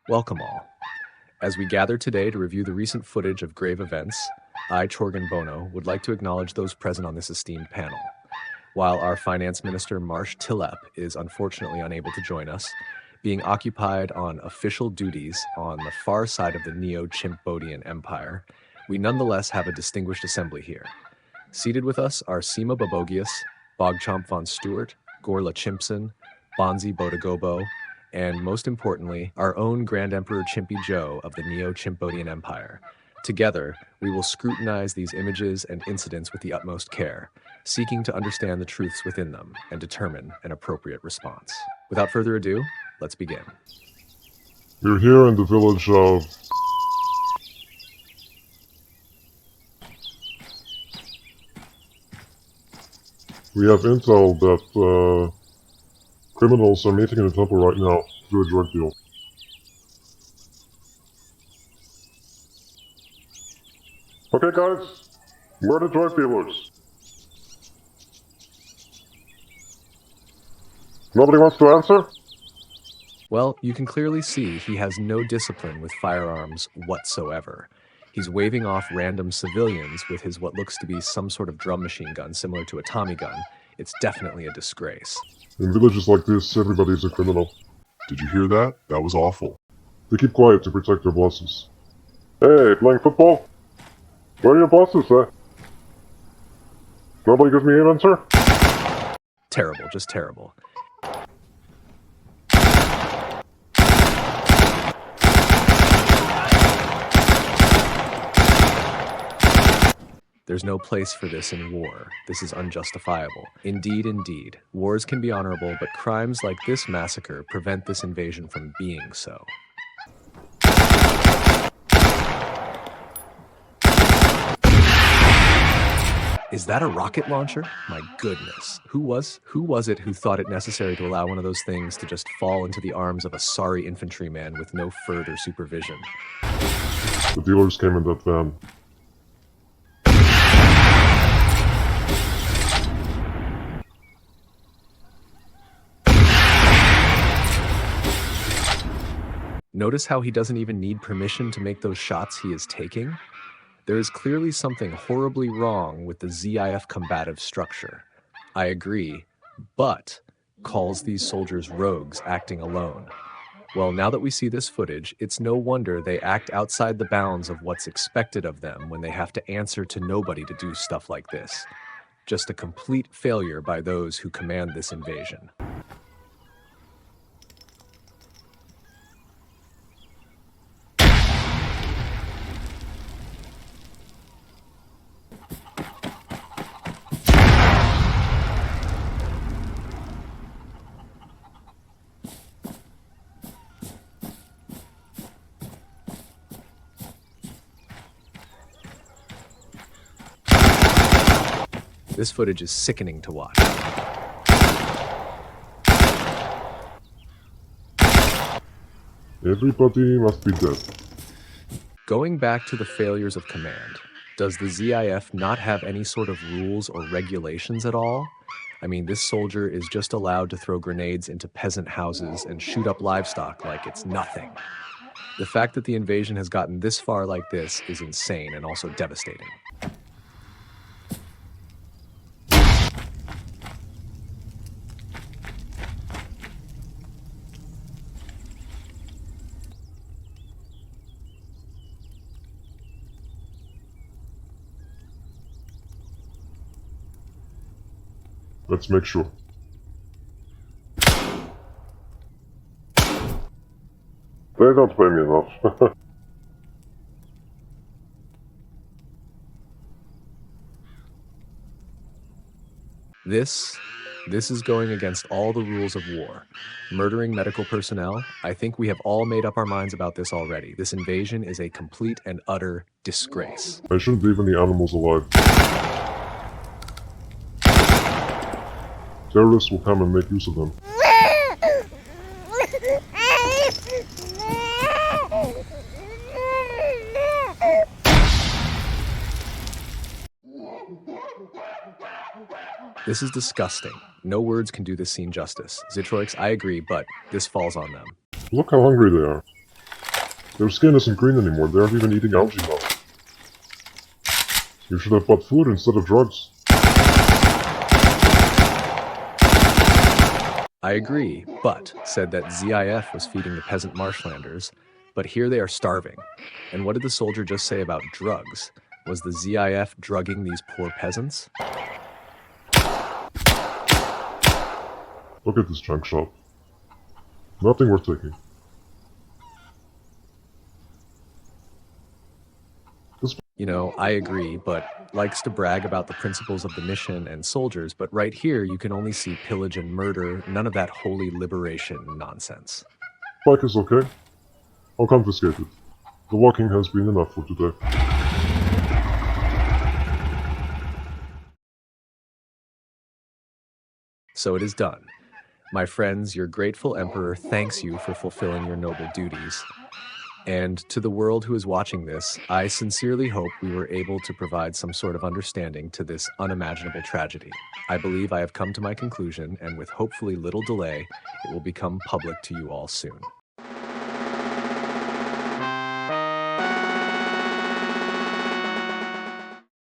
Welcome all. As we gather today to review the recent footage of grave events, I, Chorgan Bono, would like to acknowledge those present on this esteemed panel. While our Finance Minister Marsh Tillep is unfortunately unable to join us, being occupied on official duties on the far side of the Neo-Chimpodian Empire, we nonetheless have a distinguished assembly here. Seated with us are Sima Bobogious, Bogchomp Von Stuart, Gorla Chimpson, Bonzi Bodagobo, and most importantly, our own Grand Emperor Chimpy Joe of the Neo-Chimpodian Empire. Together, we will scrutinize these images and incidents with the utmost care, seeking to understand the truths within them and determine an appropriate response. Without further ado, let's begin. We're here in the village of... We have intel that criminals are meeting in the temple right now to do a drug deal. Okay guys, where are the drug dealers? Nobody wants to answer? Well, you can clearly see he has no discipline with firearms whatsoever. He's waving off random civilians with his what looks to be some sort of drum machine gun similar to a Tommy gun. It's definitely a disgrace. In villages like this, everybody's a criminal. Did you hear that? That was awful. They keep quiet to protect their bosses. Hey, playing football? Where are your bosses, eh? Nobody gives me an answer? Terrible, just terrible. There's no place for this in war. This is unjustifiable. Indeed, indeed. Wars can be honorable, but crimes like this massacre prevent this invasion from being so. Is that a rocket launcher? My goodness. Who was it who thought it necessary to allow one of those things to just fall into the arms of a sorry infantryman with no further supervision? The dealers came in that van. Notice how he doesn't even need permission to make those shots he is taking? There is clearly something horribly wrong with the ZIF combative structure. I agree, but calls these soldiers rogues acting alone. Well, now that we see this footage, it's no wonder they act outside the bounds of what's expected of them when they have to answer to nobody to do stuff like this. Just a complete failure by those who command this invasion. This footage is sickening to watch. Everybody must be dead. Going back to the failures of command, does the ZIF not have any sort of rules or regulations at all? I mean, this soldier is just allowed to throw grenades into peasant houses and shoot up livestock like it's nothing. The fact that the invasion has gotten this far like this is insane and also devastating. Let's make sure. They don't pay me enough. This is going against all the rules of war. Murdering medical personnel, I think we have all made up our minds about this already. This invasion is a complete and utter disgrace. I shouldn't leave any animals alive. Terrorists will come and make use of them. This is disgusting. No words can do this scene justice. Zitroix, I agree, but this falls on them. Look how hungry they are. Their skin isn't green anymore, they aren't even eating algae now. You should have bought food instead of drugs. I agree, but said that ZIF was feeding the peasant marshlanders, but here they are starving. And what did the soldier just say about drugs? Was the ZIF drugging these poor peasants? Look at this junk shop. Nothing worth taking. You know, I agree, but likes to brag about the principles of the mission and soldiers, but right here you can only see pillage and murder, none of that holy liberation nonsense. Bike is okay. I'll confiscate it. The walking has been enough for today. So it is done. My friends, your grateful emperor thanks you for fulfilling your noble duties. And to the world who is watching this, I sincerely hope we were able to provide some sort of understanding to this unimaginable tragedy. I believe I have come to my conclusion, and with hopefully little delay, it will become public to you all soon.